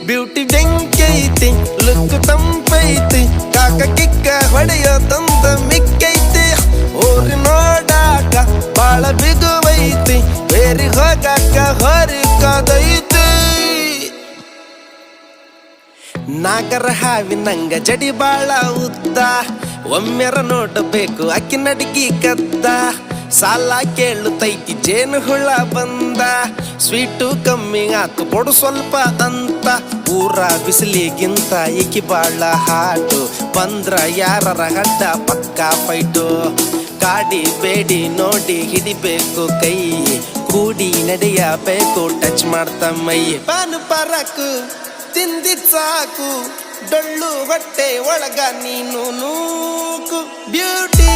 beauty ಬೆಂಕೈತಿ look ತಂಪೈತಿ ಕಾಕ ಕಿಕ್ಕ ಹೊಡೆಯೋ ತಂದ ಮಿಕ್ಕೈತಿ ಊರಿ ನೋಡಾಕ ಬಾಳ ಬಿಗುವೈತಿ ಬೇರಿ ಹೋಗಾಕ ಹೊರಿ ಕಾದೈತಿ ನಾಗರ ಹಾವಿನಂಗ ಜಡಿ ಬಾಳ ಉದ್ದ ಒಮ್ಮೆರ ನೋಡಬೇಕು ಅಕ್ಕಿ ನಡಿಗಿ ಕದ್ದ ಸಾಲ ಕೇಳುತ್ತೈತಿ ಜೇನು ಹುಳ ಬಂದ ಸ್ವೀಟು ಕಮ್ಮಿ ಆತು ಕೊಡು ಸ್ವಲ್ಪ ಅಂತ ಊರ ಬಿಸಿಲಿಗಿಂತ ಏಕಿ ಬಾಳ ಹಾಟು ಬಂದ್ರ ಯಾರರ ಹಡ್ಡ ಪಕ್ಕ ಫೈಟು ಕಾಡಿ ಬೇಡಿ ನೋಡಿ ಹಿಡಿಬೇಕು ಕೈ ಕೂಡಿ ನಡೆಯಬೇಕು ಟಚ್ ಮಾಡ್ತ ಮೈ ಪಾನು ಪರಕು ತಿಂದಿದ್ ಸಾಕು ಡೊಳ್ಳು ಹೊಟ್ಟೆ ಒಳಗ ನೀನು ನೂಕು ಬ್ಯೂಟಿ